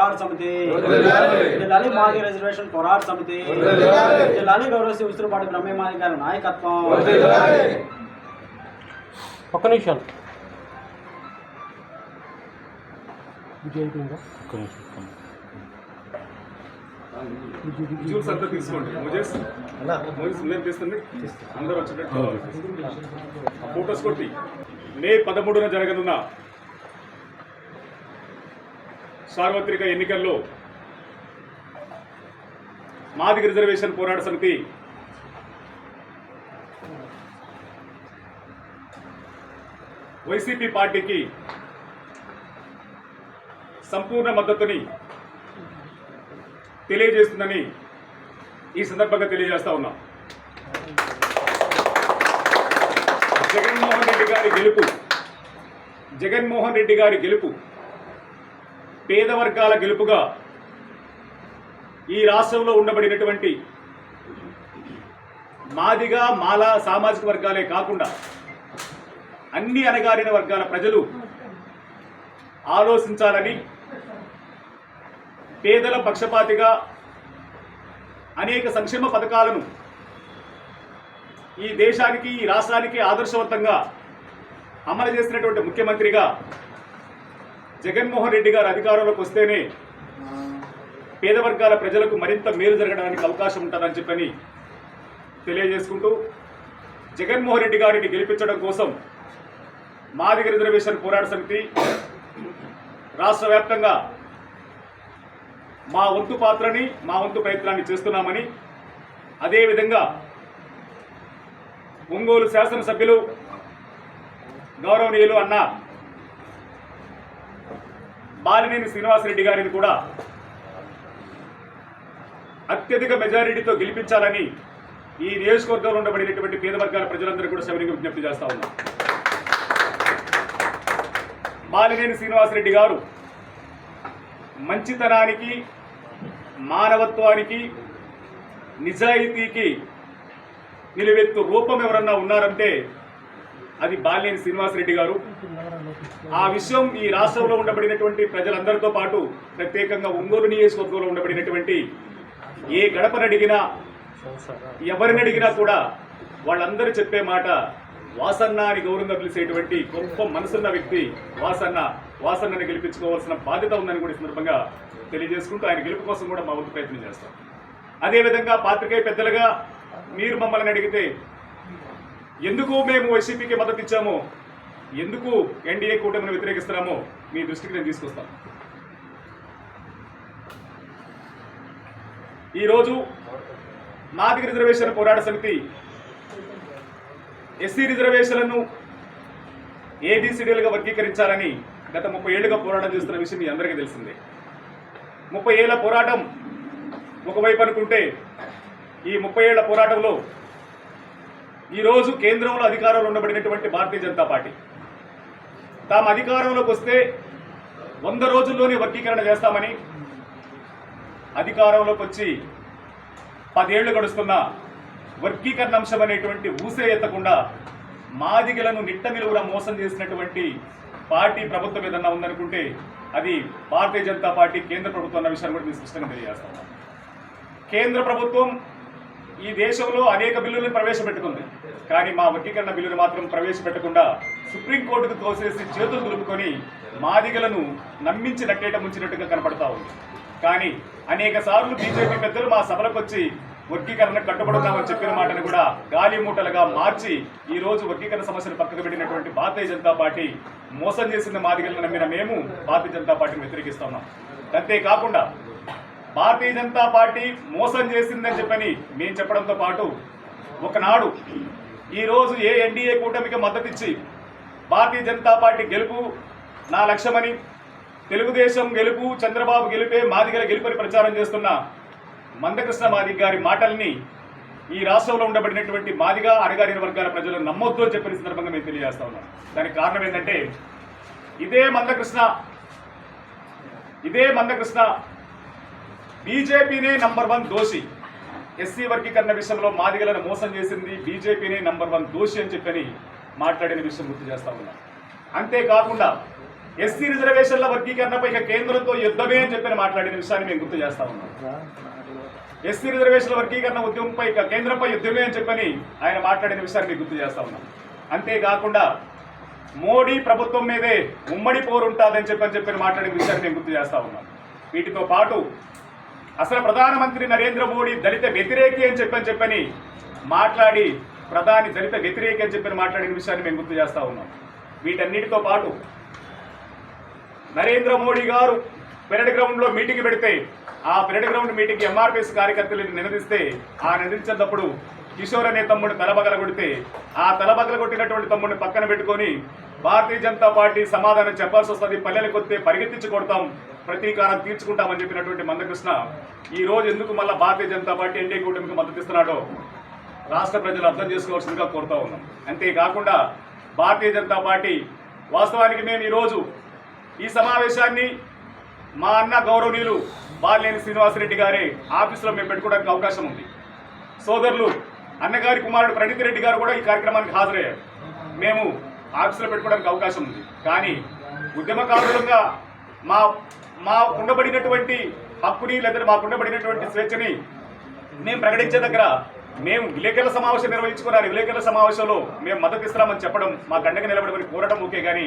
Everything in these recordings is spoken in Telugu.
పోరాట సమితి, జిల్లాలి మాది రిజర్వేషన్ పోరాట సమితి, జిల్లాలి గౌరవ ఉసురుపాటి బ్రహ్మమాని గారి నాయకత్వం. ఒక్క నిమిషం విజువల్స్ అంతా తీసుకోండి. అందరూ వచ్చేటట్టు ఫోటోస్ కొట్టి మే 13న జరగనున్న సార్వత్రిక ఎన్నికల్లో మాదిగ రిజర్వేషన్ పోరాట సమితి వైసీపీ పార్టీకి సంపూర్ణ మద్దతుని తెలియజేస్తుందని ఈ సందర్భంగా తెలియజేస్తా ఉన్నాం. జగన్మోహన్ రెడ్డి గారి గెలుపు పేద వర్గాల గెలుపుగా ఈ రాష్ట్రంలో ఉండబడినటువంటి మాదిగా మాల సామాజిక వర్గాలే కాకుండా అన్ని అణగారిన వర్గాల ప్రజలు ఆలోచించాలని, పేదల పక్షపాతిగా అనేక సంక్షేమ పథకాలను ఈ దేశానికి ఈ రాష్ట్రానికి ఆదర్శవంతంగా అమలు చేసినటువంటి ముఖ్యమంత్రిగా జగన్మోహన్ రెడ్డి గారు అధికారంలోకి వస్తేనే పేద వర్గాల ప్రజలకు మరింత మేలు జరగడానికి అవకాశం ఉంటుందని చెప్పని తెలియజేసుకుంటూ, జగన్మోహన్ రెడ్డి గారిని గెలిపించడం కోసం మాదిగ రిజర్వేషన్ పోరాట సమితి రాష్ట్ర వ్యాప్తంగా మా వంతు పాత్రని, మా వంతు ప్రయత్నాన్ని చేస్తున్నామని, అదేవిధంగా ఒంగోలు శాసనసభ్యులు గౌరవనీయులు అన్న బాలినేని శ్రీనివాసరెడ్డి గారిని కూడా అత్యధిక మెజారిటీతో గెలిపించాలని ఈ నియోజకవర్గంలో ఉండబడినటువంటి పేద వర్గాల ప్రజలందరూ కూడా సవినీయంగా విజ్ఞప్తి చేస్తా ఉన్నాం. బాలినేని శ్రీనివాసరెడ్డి గారు మంచితనానికి, మానవత్వానికి, నిజాయితీకి నిలువెత్తు రూపం ఎవరన్నా ఉన్నారంటే అది బాలినేని శ్రీనివాసరెడ్డి గారు. ఆ విషయం ఈ రాష్ట్రంలో ఉండబడినటువంటి ప్రజలందరితో పాటు ప్రత్యేకంగా ఒంగోలు నియోజకవర్గంలో ఉండబడినటువంటి ఏ గడపనడిగినా, ఎవరిని అడిగినా కూడా వాళ్ళందరూ చెప్పే మాట వాసన్న అని గౌరవంగా పిలిచేటువంటి గొప్ప మనసున్న వ్యక్తి వాసన్నని గెలిపించుకోవాల్సిన బాధ్యత ఉందని కూడా ఈ సందర్భంగా తెలియజేసుకుంటూ ఆయన గెలుపు కోసం కూడా మా వంతు ప్రయత్నం చేస్తాం. అదేవిధంగా పాత్రికేయ పెద్దలుగా మీరు మమ్మల్ని అడిగితే ఎందుకు మేము వైసీపీకి మద్దతు ఇచ్చామో, ఎందుకు ఎన్డీఏ కూటమిని వ్యతిరేకిస్తున్నామో మీ దృష్టికి నేను తీసుకొస్తాను. ఈరోజు మాదిగ రిజర్వేషన్ పోరాట సమితి ఎస్సీ రిజర్వేషన్లను ఏబిసిడీలుగా వర్గీకరించాలని గత 30 ఏళ్లుగా పోరాటం చేస్తున్న విషయం మీ అందరికీ తెలిసిందే. 30 ఏళ్ల పోరాటం ఒకవైపు అనుకుంటే, ఈ 30 ఏళ్ల పోరాటంలో ఈరోజు కేంద్రంలో అధికారంలో ఉండబడినటువంటి భారతీయ జనతా పార్టీ తాము అధికారంలోకి వస్తే 100 రోజుల్లోనే వర్గీకరణ చేస్తామని అధికారంలోకి వచ్చి 10 ఏళ్లు గడుస్తున్న వర్గీకరణ అంశం అనేటువంటి ఊసే ఎత్తకుండా మాదిగలను నిట్ట నిలువున మోసం చేసినటువంటి పార్టీ ప్రభుత్వం ఏదన్నా ఉందనుకుంటే అది భారతీయ జనతా పార్టీ కేంద్ర ప్రభుత్వం అన్న విషయాన్ని కూడా మీరు స్పష్టంగా తెలియజేస్తాం. కేంద్ర ప్రభుత్వం ఈ దేశంలో అనేక బిల్లులను ప్రవేశపెట్టుకుంది, కానీ మా వర్గీకరణ బిల్లును మాత్రం ప్రవేశపెట్టకుండా సుప్రీంకోర్టుకు తోసేసి చేతులు దులుపుకొని మాదిగలను నమ్మించి నట్టేట ముంచినట్టుగా కనపడతా ఉంది. కానీ అనేక సార్లు బీజేపీ పెద్దలు మా సభలకు వచ్చి వర్గీకరణ కట్టుబడున్నామని చెప్పిన మాటను కూడా గాలి మూటలుగా మార్చి ఈ రోజు వర్గీకరణ సమస్యను పక్కకు పెట్టినటువంటి భారతీయ జనతా పార్టీ మోసం చేసిన మాదిగలను నమ్మిన మేము భారతీయ జనతా పార్టీని వ్యతిరేకిస్తున్నాం. అంతేకాకుండా భారతీయ జనతా పార్టీ మోసం చేసిందని చెప్పని మేము చెప్పడంతో పాటు ఒకనాడు ఈరోజు ఏ ఎన్డీఏ కూటమికి మద్దతు ఇచ్చి భారతీయ జనతా పార్టీ గెలుపు నా లక్ష్యమని, తెలుగుదేశం గెలుపు చంద్రబాబు గెలుపే మాదిగల గెలుపని ప్రచారం చేస్తున్న మందకృష్ణ మాదిగ గారి మాటల్ని ఈ రాష్ట్రంలో ఉండబడినటువంటి మాదిగా అణగారిన వర్గాల ప్రజలు నమ్మొద్దు అని చెప్పిన సందర్భంగా మేము తెలియజేస్తా ఉన్నాం. దానికి కారణం ఏంటంటే ఇదే మందకృష్ణ బీజేపీనే నంబర్ 1 దోషి, ఎస్సీ వర్గీకరణ విషయంలో మాదిగలను మోసం చేసింది బీజేపీనే నంబర్ 1 దోషి అని చెప్పని మాట్లాడిన విషయం గుర్తు చేస్తా ఉన్నాం. అంతేకాకుండా ఎస్సీ రిజర్వేషన్ల వర్గీకరణపై ఇక కేంద్రంతో యుద్ధమే అని చెప్పి మాట్లాడిన విషయాన్ని మేము గుర్తు చేస్తా ఉన్నాం. ఎస్సీ రిజర్వేషన్ల వర్గీకరణ ఉద్యమంపై ఇక కేంద్రంపై యుద్ధమే అని చెప్పని ఆయన మాట్లాడిన విషయాన్ని మీకు గుర్తు చేస్తా ఉన్నాం. అంతేకాకుండా మోడీ ప్రభుత్వం మీదే ఉమ్మడి పోరు ఉంటుందని చెప్పని మాట్లాడిన విషయాన్ని మేము గుర్తు చేస్తా ఉన్నాం. వీటితో పాటు అసలు ప్రధానమంత్రి నరేంద్ర మోడీ దళిత వ్యతిరేకి అని చెప్పని మాట్లాడి ప్రధాని దళిత వ్యతిరేకి అని చెప్పని మాట్లాడిన విషయాన్ని మేము గుర్తు చేస్తా ఉన్నాం. వీటన్నిటితో పాటు నరేంద్ర మోడీ గారు పెరడ్ గ్రౌండ్లో మీటింగ్ పెడితే ఆ పెరడ్ గ్రౌండ్ మీటింగ్ ఎంఆర్పిఎస్ కార్యకర్తలు నిలదీస్తే ఆ నిలదించేటప్పుడు కిషోర్ అనే తమ్ముడు తలబగల కొడితే ఆ తలబగల కొట్టినటువంటి తమ్ముడిని పక్కన పెట్టుకొని భారతీయ జనతా పార్టీ సమాధానం చెప్పాల్సి వస్తుంది, పల్లెలకు వస్తే పరిగెత్తించి కొడతాం, ప్రతీకారం తీర్చుకుంటామని చెప్పినటువంటి మందకృష్ణ ఈ రోజు ఎందుకు మళ్ళీ భారతీయ జనతా పార్టీ ఎన్డీఏ కూటమికి మద్దతు ఇస్తున్నాడో రాష్ట్ర ప్రజలు అర్థం చేసుకోవాల్సిందిగా కోరుతా ఉన్నాం. అంతేకాకుండా భారతీయ జనతా పార్టీ వాస్తవానికి మేము ఈరోజు ఈ సమావేశాన్ని మా అన్న గౌరవనీయులు బాలినేని శ్రీనివాసరెడ్డి గారి ఆఫీసులో మేము పెట్టుకోవడానికి అవకాశం ఉంది. సోదరులు అన్నగారి కుమారుడు ప్రణీత్ రెడ్డి గారు కూడా ఈ కార్యక్రమానికి హాజరయ్యారు. మేము ఆఫీసులో పెట్టుకోవడానికి అవకాశం ఉంది. కానీ ఉద్యమకారులుగా మా ఉండబడినటువంటి హక్కుని లేదా మాకు ఉండబడినటువంటి స్వేచ్ఛని మేము ప్రకటించే దగ్గర మేము విలేకరుల సమావేశం నిర్వహించుకున్నారు. విలేకరుల సమావేశంలో మేము మద్దతు ఇస్తున్నామని చెప్పడం, మా గండగా నిలబడమని కోరడం ఓకే, కానీ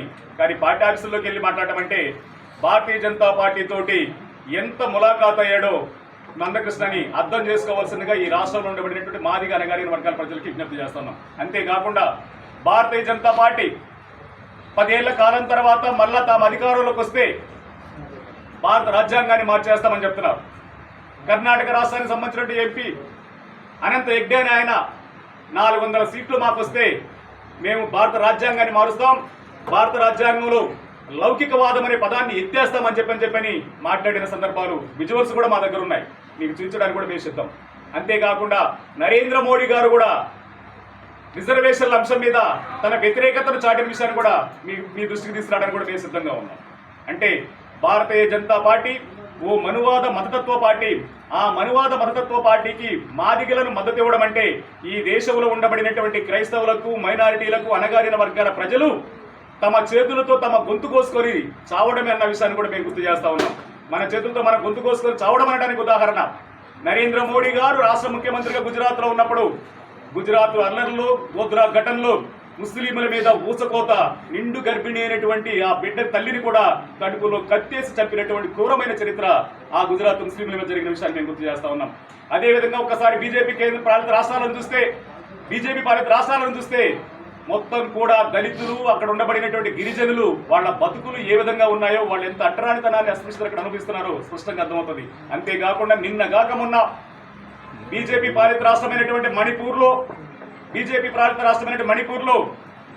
పార్టీ ఆఫీసుల్లోకి వెళ్ళి మాట్లాడటం అంటే భారతీయ జనతా పార్టీ తోటి ఎంత ములాఖాత్ అయ్యాడో మందకృష్ణని అర్థం చేసుకోవాల్సిందిగా ఈ రాష్ట్రంలో ఉండబడినటువంటి మాదిగ అనగారిన వర్గాల ప్రజలకు విజ్ఞప్తి చేస్తున్నాం. అంతేకాకుండా భారతీయ జనతా పార్టీ 10 ఏళ్ల కాలం తర్వాత మళ్ళా తాము అధికారంలోకి వస్తే భారత రాజ్యాంగాన్ని మార్చేస్తామని చెప్తున్నారు. కర్ణాటక రాష్ట్రానికి సంబంధించినటువంటి ఎంపీ అనంత యజ్ఞ అని ఆయన 400 సీట్లు మాకు వస్తే మేము భారత రాజ్యాంగాన్ని మారుస్తాం, భారత రాజ్యాంగంలో లౌకికవాదం అనే పదాన్ని ఎత్తేస్తామని చెప్పని మాట్లాడిన సందర్భాలు విజువల్స్ కూడా మా దగ్గర ఉన్నాయి, మీకు చూపించడానికి కూడా మేము సిద్ధం. అంతేకాకుండా నరేంద్ర మోడీ గారు కూడా రిజర్వేషన్ల అంశం మీద తన వ్యతిరేకతను చాటిన విషయాన్ని కూడా మీ దృష్టికి తీసుకురావడానికి కూడా మేము సిద్ధంగా ఉన్నాం. అంటే భారతీయ జనతా పార్టీ ఓ మనువాద మతతత్వ పార్టీ, ఆ మనువాద మతతత్వ పార్టీకి మాదిగలను మద్దతు ఇవ్వడం అంటే ఈ దేశంలో ఉండబడినటువంటి క్రైస్తవులకు, మైనారిటీలకు, అణగారిన వర్గాల ప్రజలు తమ చేతులతో తమ గొంతు కోసుకొని చావడమే అన్న విషయాన్ని కూడా మేము గుర్తు చేస్తా ఉన్నాం. మన చేతులతో మన గొంతు కోసుకొని చావడం అనడానికి ఉదాహరణ నరేంద్ర మోడీ గారు రాష్ట్ర ముఖ్యమంత్రిగా గుజరాత్లో ఉన్నప్పుడు గుజరాత్ అల్లర్లో, గోద్రా ఘటనలో ముస్లింల మీద ఊసకోత, నిండు గర్భిణి అయినటువంటి ఆ బిడ్డ తల్లిని కూడా కడుపులో కత్తేసి చంపినటువంటి క్రూరమైన చరిత్ర ఆ గుజరాత్ ముస్లింల మీద జరిగిన విషయాన్ని మేము గుర్తు చేస్తా ఉన్నాం. అదేవిధంగా ఒకసారి బీజేపీ కేంద్ర పాలిత రాష్ట్రాలను చూస్తే మొత్తం కూడా దళితులు, అక్కడ ఉండబడినటువంటి గిరిజనులు, వాళ్ళ బతుకులు ఏ విధంగా ఉన్నాయో, వాళ్ళు ఎంత అట్టరానితనాన్ని అస్పృశ్యతను అక్కడ అనుభవిస్తున్నారో స్పష్టంగా అర్థమవుతుంది. అంతేకాకుండా నిన్నగాక మొన్న బీజేపీ పాలిత రాష్ట్రమైనటువంటి మణిపూర్లో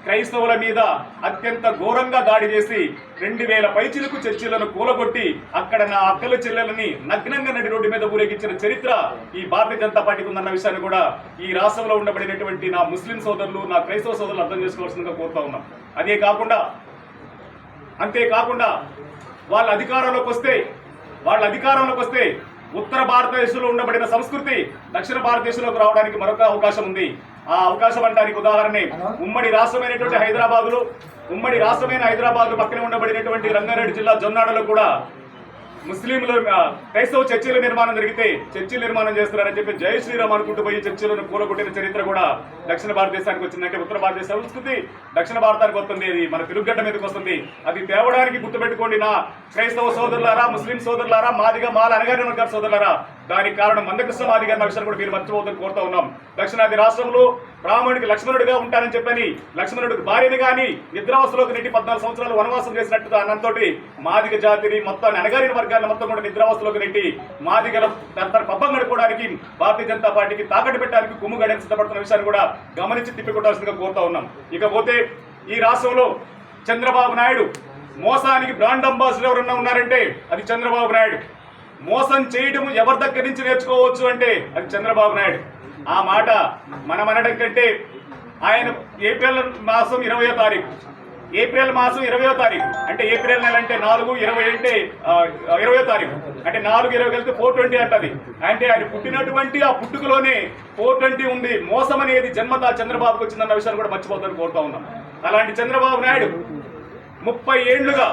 క్రైస్తవుల మీద అత్యంత ఘోరంగా దాడి చేసి 2000 పైచిలకు చర్చిలను కూలగొట్టి అక్కడ నా అక్కల చెల్లెలని నగ్నంగా నడి రోడ్డు మీద ఊరేగించిన చరిత్ర ఈ భారతీయ జనతా పార్టీకి ఉందన్న విషయాన్ని కూడా ఈ రాష్ట్రంలో ఉండబడినటువంటి నా ముస్లిం సోదరులు, నా క్రైస్తవ సోదరులు అర్థం చేసుకోవాల్సిందిగా కోరుతా ఉన్నాం. అంతేకాకుండా వాళ్ళ అధికారంలోకి వస్తే ఉత్తర భారతదేశంలో ఉండబడిన సంస్కృతి దక్షిణ భారతదేశంలోకి రావడానికి మరొక అవకాశం ఉంది. ఆ అవకాశం అంటానికి ఉదాహరణే ఉమ్మడి రాష్ట్రమైన హైదరాబాద్ పక్కనే ఉండబడినటువంటి రంగారెడ్డి జిల్లా జొన్నాడలో కూడా ముస్లింలు క్రైస్తవ చర్చిల నిర్మాణం జరిగితే చర్చిలు నిర్మాణం చేస్తున్నారని చెప్పి జై శ్రీరామ్ అనుకుంటూ పోయి చర్చిలను కూలగొట్టిన చరిత్ర కూడా దక్షిణ భారతదేశానికి వచ్చిందంటే ఉత్తర భారతదేశ సంస్కృతి దక్షిణ భారతానికి వస్తుంది, అది మన తెలుగుగడ్డ మీదకి వస్తుంది. అది తేవడానికి గుర్తుపెట్టుకోండి నా క్రైస్తవ సోదరులారా, ముస్లిం సోదరులారా, మాల అనగారిన వర్గాల సోదరులారా. దానికి కారణం మందకృష్ణ మాదిగ అన్న విషయాన్ని కూడా మీరు మర్చిపోవద్దని కోరుతా ఉన్నాం. దక్షిణాది రాష్ట్రంలో బ్రాహ్మణుడికి లక్ష్మణుడిగా ఉంటానని చెప్పని లక్ష్మణుడికి భార్యని కానీ నిద్రావస్థలోకి నెట్టి 14 సంవత్సరాలు వనవాసం చేసినట్టు అన్నంతో మాదిగ జాతిని మొత్తాన్ని అణగారిన వర్గాన్ని మొత్తం కూడా నిద్రావస్థలోకి నెట్టి మాదిగల తన పబ్బం గడుపుకోవడానికి భారతీయ జనతా పార్టీకి తాకట్టు పెట్టడానికి కుమ్ము గడని సిద్ధపడుతున్న విషయాన్ని కూడా గమనించి తిప్పికొట్టాల్సిందిగా కోరుతా ఉన్నాం. ఇకపోతే ఈ రాష్ట్రంలో చంద్రబాబు నాయుడు మోసానికి బ్రాండ్ అంబాసిడర్ ఎవరన్నా ఉన్నారంటే అది చంద్రబాబు నాయుడు. మోసం చేయడం ఎవరి దగ్గర నుంచి నేర్చుకోవచ్చు అంటే అది చంద్రబాబు నాయుడు. ఆ మాట మనం అనడం కంటే ఆయన ఏప్రిల్ మాసం 20వ తారీఖు అంటే ఏప్రిల్ నెల అంటే 4/20 అంటే 20వ తారీఖు అంటే 4/20 కలిస్తే 420 అంటది. అంటే ఆయన పుట్టినటువంటి ఆ పుట్టుకలోనే 420 ఉంది. మోసం అనేది జన్మతా చంద్రబాబుకి వచ్చిందన్న విషయాన్ని కూడా మర్చిపోతాను కోరుతా ఉన్నాం. అలాంటి చంద్రబాబు నాయుడు 30 ఏళ్లుగా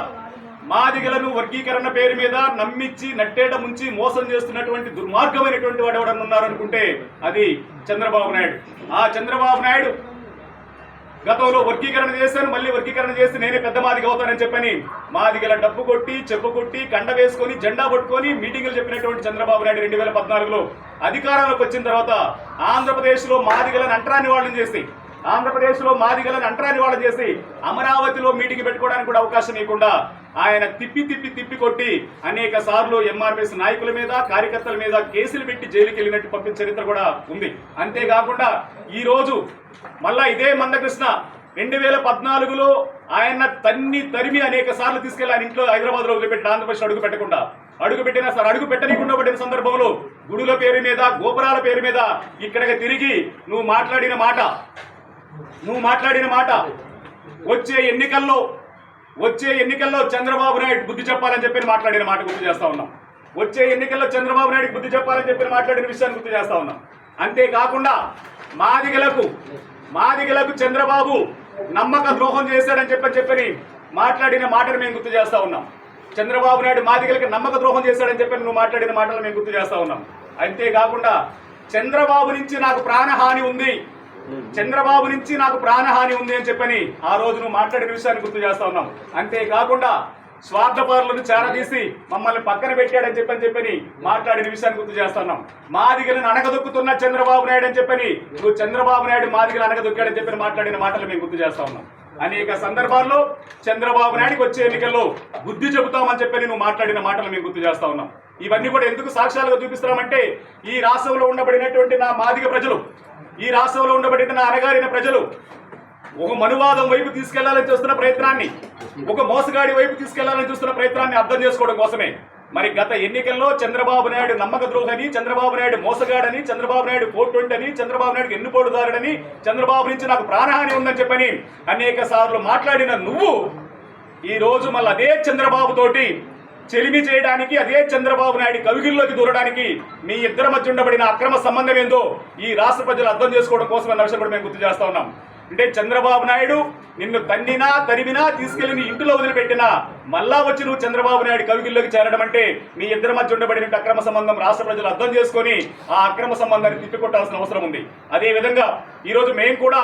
మాదిగలను వర్గీకరణ పేరు మీద నమ్మించి నట్టేట ముంచి మోసం చేస్తున్నటువంటి దుర్మార్గమైనటువంటి వాడు ఎవడన్నా ఉన్నారనుకుంటే అది చంద్రబాబు నాయుడు. ఆ చంద్రబాబు నాయుడు గతంలో వర్గీకరణ చేశాను, మళ్ళీ వర్గీకరణ చేస్తే నేనే పెద్ద మాదిగ అవుతానని చెప్పని మాదిగల డబ్బు కొట్టి చెప్పు కొట్టి కండ వేసుకొని జెండా పట్టుకొని మీటింగులు చెప్పినటువంటి చంద్రబాబు నాయుడు 2014లో అధికారంలోకి వచ్చిన తర్వాత ఆంధ్రప్రదేశ్లో మాదిగలను అంటరాని వాళ్ళని చేసి అమరావతిలో మీటింగ్ పెట్టుకోవడానికి కూడా అవకాశం ఇవ్వకుండా ఆయన తిప్పి కొట్టి అనేక సార్లు ఎంఆర్పిఎస్ నాయకుల మీద కార్యకర్తల మీద కేసులు పెట్టి జైలుకి వెళ్ళినట్టు పంపిన చరిత్ర కూడా ఉంది. అంతేకాకుండా ఈ రోజు మళ్ళా ఇదే మందకృష్ణ 2014లో ఆయన తరిమి అనేక సార్లు తీసుకెళ్లి ఆయన ఇంట్లో హైదరాబాద్ లో వదిలిపెట్టి ఆంధ్రప్రదేశ్ అడుగు పెట్టనీకుండా పడిన సందర్భంలో గుడుల పేరు మీద గోపురాల పేరు మీద ఇక్కడికి తిరిగి నువ్వు మాట్లాడిన మాట వచ్చే ఎన్నికల్లో చంద్రబాబు నాయుడు బుద్ధి చెప్పాలని చెప్పి మాట్లాడిన మాట గుర్తు చేస్తా ఉన్నాం. వచ్చే ఎన్నికల్లో చంద్రబాబు నాయుడు బుద్ధి చెప్పాలని చెప్పి మాట్లాడిన విషయాన్ని గుర్తు చేస్తా ఉన్నాం. అంతేకాకుండా మాదిగలకు చంద్రబాబు నమ్మక ద్రోహం చేశాడని చెప్పని మాట్లాడిన మాటను మేము గుర్తు చేస్తా ఉన్నాం. చంద్రబాబు నాయుడు మాదిగలకు నమ్మక ద్రోహం చేశాడని చెప్పి నువ్వు మాట్లాడిన మాటలు మేము గుర్తు చేస్తా ఉన్నాం. అంతేకాకుండా చంద్రబాబు నుంచి నాకు ప్రాణహాని ఉంది అని చెప్పని ఆ రోజు నువ్వు మాట్లాడిన విషయాన్ని గుర్తు చేస్తా ఉన్నాం. అంతేకాకుండా స్వార్థపరులను చేరదీసి మమ్మల్ని పక్కన పెట్టాడని చెప్పని మాట్లాడిన విషయాన్ని గుర్తు చేస్తున్నాం. మాదిగలను అనగదొక్కుతున్న చంద్రబాబు నాయుడు అని చెప్పని నువ్వు చంద్రబాబు నాయుడు మాదిగలు అనగదొక్కాడని చెప్పని మాట్లాడిన మాటలు మేము గుర్తు చేస్తా ఉన్నాం. అనేక సందర్భాల్లో చంద్రబాబు నాయుడికి వచ్చే ఎన్నికల్లో బుద్ధి చెబుతామని చెప్పని నువ్వు మాట్లాడిన మాటలు మేము గుర్తు చేస్తా ఉన్నాం. ఇవన్నీ కూడా ఎందుకు సాక్ష్యాలుగా చూపిస్తున్నామంటే ఈ రాష్ట్రంలో ఉండబడినటువంటి నా మాదిగ ప్రజలు, ఈ రాష్ట్రంలో ఉండబడిన నా అనగారిన ప్రజలు ఒక మనువాదం వైపు తీసుకెళ్లాలని చూస్తున్న ప్రయత్నాన్ని, ఒక మోసగాడి వైపు తీసుకెళ్లాలని చూస్తున్న ప్రయత్నాన్ని అర్థం చేసుకోవడం కోసమే మరి గత ఎన్నికల్లో చంద్రబాబు నాయుడు నమ్మక ద్రోహని, చంద్రబాబు నాయుడు మోసగాడని, చంద్రబాబు నాయుడు 420 అని, చంద్రబాబు నాయుడు ఎన్నుపోటుదారుడని, చంద్రబాబు నుంచి నాకు ప్రాణహాని ఉందని చెప్పని అనేక సార్లు మాట్లాడిన నువ్వు ఈ రోజు మళ్ళీ అదే చంద్రబాబు తోటి చెలిమి చేయడానికి, అదే చంద్రబాబు నాయుడు కవిగిల్లోకి దూరడానికి మీ ఇద్దరి మధ్య ఉండబడిన అక్రమ సంబంధం ఏందో ఈ రాష్ట్ర ప్రజలు అర్థం చేసుకోవడం కోసం అన్న విషయం కూడా మేము గుర్తు చేస్తా ఉన్నాం. అంటే చంద్రబాబు నాయుడు నిన్ను తరిమినా తీసుకెళ్లి ఇంటిలో వదిలిపెట్టినా మళ్ళా వచ్చి నువ్వు చంద్రబాబు నాయుడు కవిగిల్లోకి చేరడం అంటే మీ ఇద్దరి మధ్య ఉండబడిన అక్రమ సంబంధం రాష్ట్ర ప్రజలు అర్థం చేసుకొని ఆ అక్రమ సంబంధాన్ని తిప్పికొట్టాల్సిన అవసరం ఉంది. అదే విధంగా ఈరోజు మేము కూడా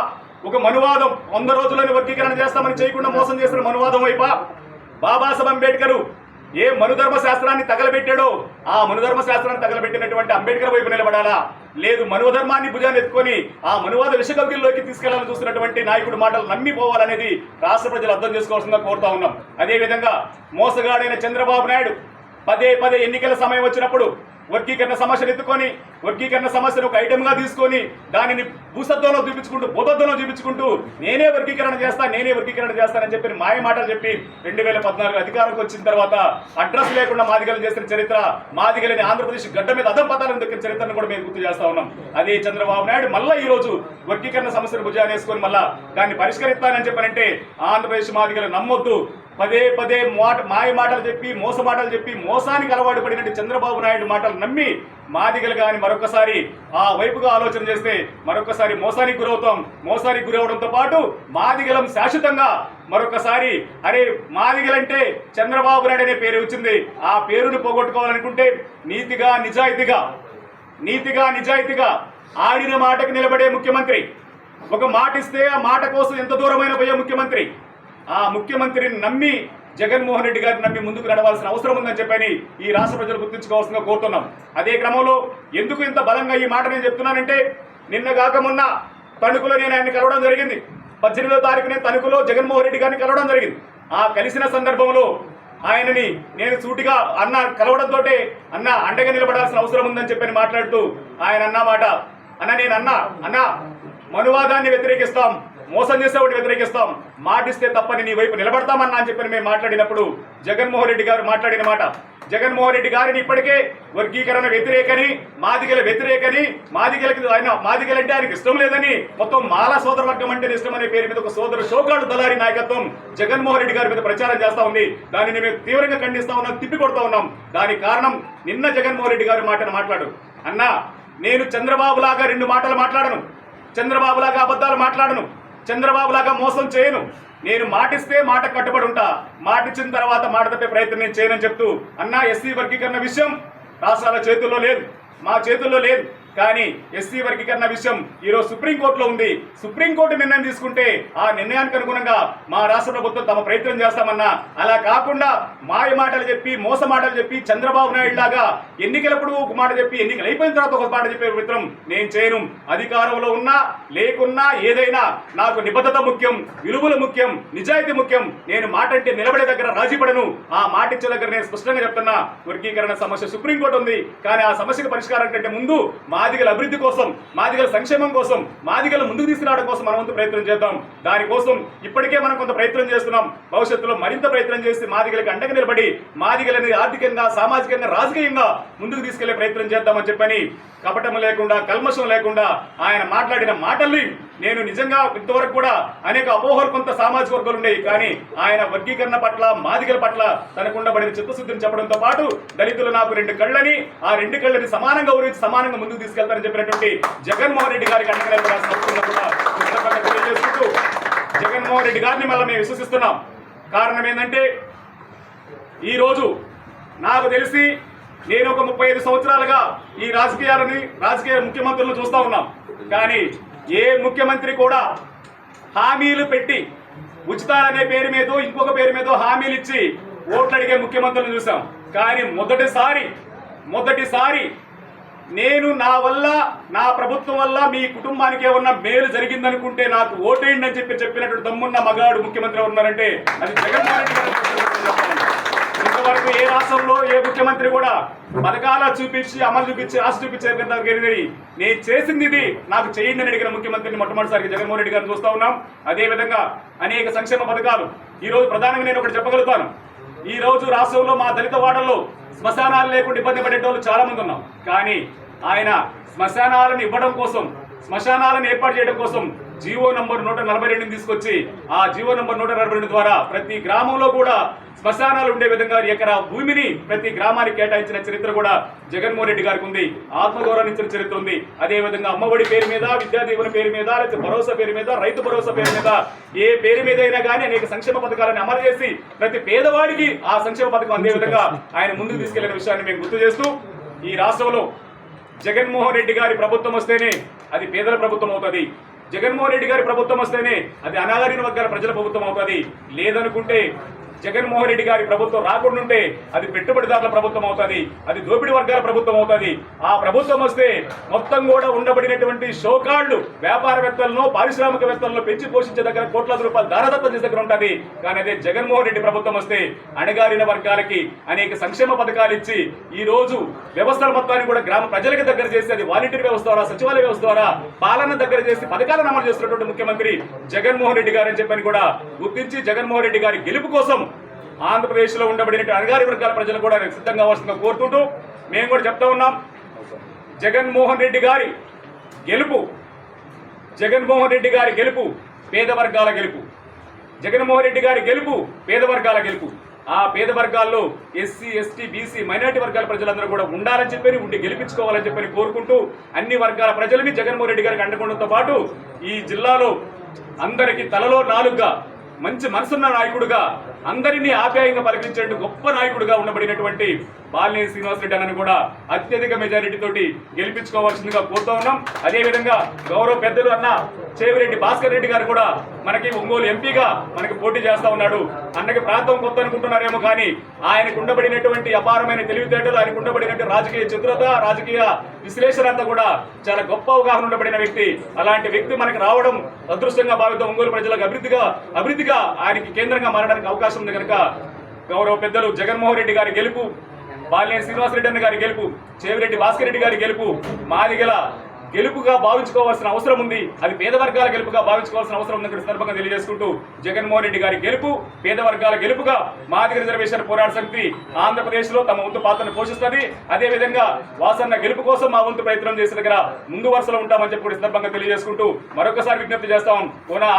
ఒక మనువాదం 100 రోజులని వర్గీకరణ చేస్తామని చేయకుండా మోసం చేసిన మనువాదం వైపా బాబాసాహెబ్ అంబేద్కర్ ఏ మనుధర్మ శాస్త్రాన్ని తగలబెట్టాడో ఆ మనుధర్మ శాస్త్రాన్ని తగలబెట్టినటువంటి అంబేద్కర్ వైపు నిలబడాలా, లేదు మనుధర్మాన్ని భుజాన్ని ఎత్తుకొని ఆ మనువాద విషకవిలోకి తీసుకెళ్లాలని చూస్తున్నటువంటి నాయకుడు మాటలు నమ్మిపోవాలనేది రాష్ట్ర ప్రజలు అర్థం చేసుకోవాల్సిందిగా కోరుతా ఉన్నాం. అదేవిధంగా మోసగాడైన చంద్రబాబు నాయుడు పదే ఎన్నికల సమయం వచ్చినప్పుడు వర్గీకరణ సమస్యను ఎత్తుకొని వర్గీకరణ సమస్యను ఒక ఐటమ్గా తీసుకొని దానిని భూసత్వంలో చూపించుకుంటూ నేనే వర్గీకరణ చేస్తానని చెప్పి మాయ మాటలు చెప్పి 2014 అధికారంకి వచ్చిన తర్వాత అడ్రస్ లేకుండా మాదిగలు చేసిన చరిత్ర, మాదిగలని ఆంధ్రప్రదేశ్ గడ్డ మీద అధంపతాలను దక్కిన చరిత్రను కూడా మేము గుర్తు చేస్తా ఉన్నాం. అదే చంద్రబాబు నాయుడు మళ్ళీ ఈ రోజు వర్గీకరణ సమస్యను భుజాన్ని వేసుకొని మళ్ళా దాన్ని పరిష్కరిస్తానని చెప్పనంటే ఆంధ్రప్రదేశ్ మాదిగలు నమ్మొద్దు. పదే మాయ మాటలు చెప్పి మోసానికి అలవాటు పడినట్టు చంద్రబాబు నాయుడు మాటలు నమ్మి మాదిగలు కానీ మరొకసారి ఆ వైపుగా ఆలోచన చేస్తే మరొకసారి మోసానికి గురవడంతో పాటు మాదిగలం శాశ్వతంగా మరొకసారి అరే మాదిగలంటే చంద్రబాబు నాయుడు అనే పేరు వచ్చింది, ఆ పేరును పోగొట్టుకోవాలనుకుంటే నీతిగా నిజాయితీగా ఆడిన మాటకు నిలబడే ముఖ్యమంత్రి, ఒక మాట ఇస్తే ఆ మాట కోసం ఎంత దూరమైన పోయే ముఖ్యమంత్రి, ఆ ముఖ్యమంత్రిని నమ్మి జగన్మోహన్ రెడ్డి గారిని నమ్మి ముందుకు నడవాల్సిన అవసరం ఉందని చెప్పని ఈ రాష్ట్ర ప్రజలు గుర్తించుకోవాల్సిందిగా కోరుతున్నాం. అదే క్రమంలో ఎందుకు ఇంత బలంగా ఈ మాట నేను చెప్తున్నానంటే నిన్నగాక మొన్న తణుకులో నేను ఆయన్ని కలవడం జరిగింది. 18వ తారీఖునే తణుకులో జగన్మోహన్ రెడ్డి గారిని కలవడం జరిగింది. ఆ కలిసిన సందర్భంలో ఆయనని నేను సూటిగా కలవడంతో అన్న అండగా నిలబడాల్సిన అవసరం ఉందని చెప్పని మాట్లాడుతూ ఆయన అన్నమాట అన్న మనువాదాన్ని వ్యతిరేకిస్తాం, మోసం చేసేవాడిని వ్యతిరేకిస్తాం, మాటిస్తే తప్పని నీ వైపు నిలబడతామన్నా అని చెప్పని మేము మాట్లాడినప్పుడు జగన్మోహన్ రెడ్డి గారు మాట్లాడిన మాట, జగన్మోహన్ రెడ్డి గారిని ఇప్పటికే వర్గీకరణ వ్యతిరేకని, మాదిగలంటే ఆయనకి ఇష్టం లేదని, మొత్తం మాల సోదర వర్గం అంటే ఇష్టం అనే పేరు మీద ఒక సోదర షోకాడు దళారి నాయకత్వం జగన్మోహన్ రెడ్డి గారి మీద ప్రచారం చేస్తా ఉంది. దానిని మేము తీవ్రంగా ఖండిస్తా ఉన్నాం, తిప్పికొడతా ఉన్నాం. దానికి కారణం నిన్న జగన్మోహన్ రెడ్డి గారు మాట్లాడు అన్నా నేను చంద్రబాబులాగా 2 మాటలు మాట్లాడను, చంద్రబాబులాగా అబద్ధాలు మాట్లాడను, చంద్రబాబులాగా మోసం చేయను, నేను మాటిస్తే మాట కట్టుబడి ఉంటా, మాటిచ్చిన తర్వాత మాట తప్పే ప్రయత్నం నేను చేయనని చెప్తూ అన్నా ఎస్సీ వర్గీకరణ విషయం రాష్ట్రాల చేతుల్లో లేదు, మా చేతుల్లో లేదు. కానీ ఎస్సీ వర్గీకరణ విషయం ఈరోజు సుప్రీంకోర్టులో ఉంది. సుప్రీంకోర్టు నిర్ణయం తీసుకుంటే ఆ నిర్ణయానికి అనుగుణంగా మా రాష్ట్ర ప్రభుత్వం తమ ప్రయత్నం చేస్తామన్నా, అలా కాకుండా మాయ మాటలు చెప్పి మోస మాటలు చెప్పి చంద్రబాబు నాయుడు లాగా ఎన్నికలప్పుడు ఒక మాట చెప్పి ఎన్నికలు అయిపోయిన తర్వాత ఒక మాట చెప్పే మిత్రం నేను చేయను. అధికారంలో ఉన్నా లేకున్నా ఏదైనా నాకు నిబద్ధత ముఖ్యం, విలువలు ముఖ్యం, నిజాయితీ ముఖ్యం. నేను మాట అంటే నిలబడే దగ్గర రాజీ పడను. ఆ మాట ఇచ్చే దగ్గర నేను స్పష్టంగా చెప్తున్నా, వర్గీకరణ సమస్య సుప్రీంకోర్టు ఉంది. కానీ ఆ సమస్యకు పరిష్కారం కంటే ముందు మాదిగల అభివృద్ధి కోసం, మాదిగల సంక్షేమం కోసం, మాదిగల ముందుకు తీసుకురావడం కోసం మనం వంతు ప్రయత్నం చేద్దాం. దానికోసం ఇప్పటికే మనం కొంత ప్రయత్నం చేస్తున్నాం. భవిష్యత్తులో మరింత ప్రయత్నం చేసి మాదిగలకు అండగా నిలబడి మాదిగలని ఆర్థికంగా, సామాజికంగా, రాజకీయంగా ముందుకు తీసుకెళ్లే ప్రయత్నం చేద్దామని చెప్పని కపటం లేకుండా, కల్మషం లేకుండా ఆయన మాట్లాడిన మాటల్ని నేను నిజంగా ఇంతవరకు కూడా అనేక అపోహలు కొంత సామాజిక వర్గాలు ఉన్నాయి. కానీ ఆయన వర్గీకరణ పట్ల, మాదిగల పట్ల తనకుండబడిన చిత్తశుద్ధిని చెప్పడంతో పాటు దళితులు నాకు 2 కళ్ళని, ఆ 2 కళ్ళని సమానంగా ఊరించి సమానంగా ముందుకు తీసుకెళ్తారని చెప్పినటువంటి జగన్మోహన్ రెడ్డి గారికి అండగా కూడా తెలియజేసుకుంటూ జగన్మోహన్ రెడ్డి గారిని మళ్ళీ మేము విశ్వసిస్తున్నాం. కారణం ఏంటంటే ఈరోజు నాకు తెలిసి నేను ఒక 35 సంవత్సరాలుగా ఈ రాజకీయ ముఖ్యమంత్రులను చూస్తా ఉన్నాం. కానీ ఏ ముఖ్యమంత్రి కూడా హామీలు పెట్టి ఉచితాలనే పేరు మీదో ఇంకొక పేరు మీదో హామీలు ఇచ్చి ఓట్లు అడిగే ముఖ్యమంత్రులను చూసాం. కానీ మొదటిసారి నేను నా వల్ల, నా ప్రభుత్వం వల్ల మీ కుటుంబానికి ఏమన్నా మేలు జరిగిందనుకుంటే నాకు ఓటేయండి అని చెప్పినటువంటి దమ్మున్న మగాడు ముఖ్యమంత్రి ఉన్నారంటే అది జగన్మోహన్ రెడ్డి గారు. ఇంతవరకు ఏ రాష్ట్రంలో ఏ ముఖ్యమంత్రి కూడా పథకాలు చూపించి అమలు చూపించి ఆశ చూపించే నేను చేసింది ఇది, నాకు చేయండి అని అడిగిన ముఖ్యమంత్రిని మొట్టమొదటిసారిగా జగన్మోహన్ రెడ్డి గారిని చూస్తా ఉన్నాం. అదే విధంగా అనేక సంక్షేమ పథకాలు. ఈ రోజు ప్రధానంగా నేను ఒకటి చెప్పగలుగుతాను. ఈ రోజు రాష్ట్రంలో మా దళిత వాడల్లో శ్మశానాలు లేకుండా ఇబ్బంది పడేటోళ్ళు చాలా మంది ఉన్నాం. కానీ ఆయన శ్మశానాలను ఇవ్వడం కోసం, శ్మశానాలను ఏర్పాటు చేయడం కోసం జీవో నంబర్ 142 తీసుకొచ్చి ఆ జీవో నంబర్ 142 ద్వారా ప్రతి గ్రామంలో కూడా శ్మశానాలు ఉండే విధంగా ఎకరా భూమిని ప్రతి గ్రామానికి కేటాయించిన చరిత్ర కూడా జగన్మోహన్ రెడ్డి గారికి ఉంది. ఆత్మగౌరవం ఇచ్చిన చరిత్ర ఉంది. అదేవిధంగా అమ్మఒడి పేరు మీద, విద్యాదీవెన పేరు మీద, లేకపోతే భరోసా పేరు మీద, రైతు భరోసా పేరు మీద, ఏ పేరు మీద అయినా కానీ అనేక సంక్షేమ పథకాలను అమలు చేసి ప్రతి పేదవాడికి ఆ సంక్షేమ పథకం అందే విధంగా ఆయన ముందుకు తీసుకెళ్లిన విషయాన్ని మేము గుర్తు చేస్తూ, ఈ రాష్ట్రంలో జగన్మోహన్ రెడ్డి గారి ప్రభుత్వం వస్తేనే అది పేదల ప్రభుత్వం అవుతుంది. జగన్మోహన్ రెడ్డి గారి ప్రభుత్వం వస్తేనే అది అనాగరిన వర్గాల ప్రజల ప్రభుత్వం అవుతుంది. లేదనుకుంటే జగన్మోహన్ రెడ్డి గారి ప్రభుత్వం రాకుండా అది పెట్టుబడిదారుల ప్రభుత్వం అవుతుంది, అది దోపిడీ వర్గాల ప్రభుత్వం అవుతుంది. ఆ ప్రభుత్వం వస్తే మొత్తం కూడా ఉండబడినటువంటి షోకాళ్లు వ్యాపారవేత్తలను, పారిశ్రామికవేత్తలను పెంచి పోషించే దగ్గర కోట్లాది రూపాయలు దారదత్తం చేసే దగ్గర ఉంటుంది. కానీ అదే జగన్మోహన్ రెడ్డి ప్రభుత్వం వస్తే అణగారిన వర్గాలకి అనేక సంక్షేమ పథకాలు ఇచ్చి ఈ రోజు వ్యవస్థల మొత్తాన్ని కూడా గ్రామ ప్రజలకు దగ్గర చేసి, అది వాలంటీర్ వ్యవస్థ ద్వారా, సచివాలయ వ్యవస్థ ద్వారా పాలన దగ్గర చేసి పథకాలను అమలు చేస్తున్నటువంటి ముఖ్యమంత్రి జగన్మోహన్ రెడ్డి గారు అని చెప్పని కూడా గుర్తించి జగన్మోహన్ రెడ్డి గారి గెలుపు కోసం ఆంధ్రప్రదేశ్ లో ఉండబడిన అణగారి వర్గాల ప్రజలు కూడా సిద్ధంగా వస్తుందిగా కోరుతుంటూ మేము కూడా చెప్తా ఉన్నాం, జగన్మోహన్ రెడ్డి గారి గెలుపు పేద వర్గాల గెలుపు. జగన్మోహన్ రెడ్డి గారి గెలుపు పేద వర్గాల గెలుపు. ఆ పేద వర్గాల్లో ఎస్సీ, ఎస్టీ, బీసీ, మైనారిటీ వర్గాల ప్రజలందరూ కూడా ఉండాలని చెప్పని, ఉండి గెలిపించుకోవాలని చెప్పని కోరుకుంటూ అన్ని వర్గాల ప్రజలని జగన్మోహన్ రెడ్డి గారికి అండకుండంతో పాటు ఈ జిల్లాలో అందరికీ తలలో నాలుగుగా మంచి మనసున్న నాయకుడుగా, అందరినీ ఆప్యాయంగా పలికించే గొప్ప నాయకుడుగా ఉండబడినటువంటి బాలినేని శ్రీనివాసరెడ్డి అన్నని కూడా అత్యధిక మెజారిటీ తోటి గెలిపించుకోవాల్సిందిగా కోరుతూ ఉన్నాం. అదేవిధంగా గౌరవ పెద్దలు అన్న చేవిరెడ్డి భాస్కర్ రెడ్డి గారు కూడా మనకి ఒంగోలు ఎంపీగా మనకి పోటీ చేస్తా ఉన్నాడు. అన్నకి ప్రాంతం కొత్త అనుకుంటున్నారేమో కానీ ఆయనకు ఉండబడినటువంటి అపారమైన తెలివితేటలు, ఆయనకు ఉండబడినటువంటి రాజకీయ చతురత, రాజకీయ విశ్లేషణ అంతా కూడా చాలా గొప్ప అవగాహన ఉండబడిన వ్యక్తి. అలాంటి వ్యక్తి మనకి రావడం అదృష్టంగా భావితం. ఒంగోలు ప్రజలకు అభివృద్ధిగా ఆయనకి కేంద్రంగా మారడానికి అవకాశం ఉంది కనుక గౌరవ పెద్దలు జగన్మోహన్ రెడ్డి గారి గెలుపు, బాలినేని శ్రీనివాసరెడ్డి అన్న గారి గెలుపు, చేవిరెడ్డి భాస్కర్ రెడ్డి గారి గెలుపు మాదిగల గెలుపుగా భావించుకోవాల్సిన అవసరం ఉంది. అది పేద వర్గాల గెలుపుగా భావించుకోవాల్సిన అవసరం ఉందని సందర్భంగా తెలియజేసుకుంటూ జగన్మోహన్ రెడ్డి గారి గెలుపు పేద వర్గాల గెలుపుగా మాదిగ రిజర్వేషన్ పోరాట సమితి ఆంధ్రప్రదేశ్ లో తమ వంతు పాత్రను పోషిస్తుంది. అదేవిధంగా వాసన్న గెలుపు కోసం మా వంతు ప్రయత్నం చేసే దగ్గర ముందు వరుసలో ఉంటామని చెప్పి సందర్భంగా తెలియజేసుకుంటూ మరొకసారి విజ్ఞప్తి చేస్తాం.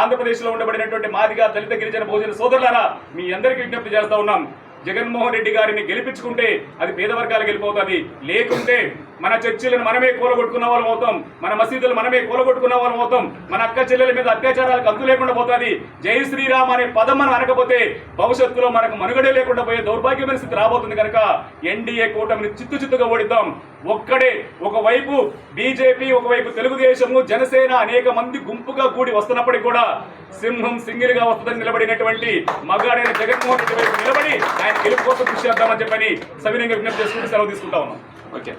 ఆంధ్రప్రదేశ్ లో ఉండబడినటువంటి మాదిగ, దళిత, గిరిజన, బహుజన సోదరులారా మీ అందరికీ విజ్ఞప్తి చేస్తా ఉన్నాం, జగన్మోహన్ రెడ్డి గారిని గెలిపించుకుంటే అది పేద వర్గాల గెలుపు అవుతుంది. లేకుంటే మన చర్చిలను మనమే కూలగొట్టుకున్న వాళ్ళం అవుతాం, మన మసీదులు మనమే కూలగొట్టుకున్న వాళ్ళం అవుతాం, మన అక్క చెల్లెల మీద అత్యాచారాలకు అంతు లేకుండా పోతుంది. జై శ్రీరామ్ అనే పదం మనం అనకపోతే భవిష్యత్తులో మనకు మనుగడే లేకుండా పోయే దౌర్భాగ్యమైన స్థితి రాబోతుంది. కనుక ఎన్డీఏ కూటమిని చిత్తుగా ఓడిద్దాం. ఒక్కడే, ఒకవైపు బీజేపీ, ఒకవైపు తెలుగుదేశము, జనసేన అనేక మంది గుంపుగా కూడి వస్తున్నప్పటికీ కూడా సింహం సింగిల్ గా వస్తుందని నిలబడినటువంటి మగాడైన జగన్మోహన్ రెడ్డి వైపు నిలబడి ఆయన గెలుపు కోసం కృషి చేద్దామని చెప్పని సవినయంగా విజ్ఞప్తి చేసుకుంటూ సెలవు తీసుకుంటా ఉన్నాం. ఓకే.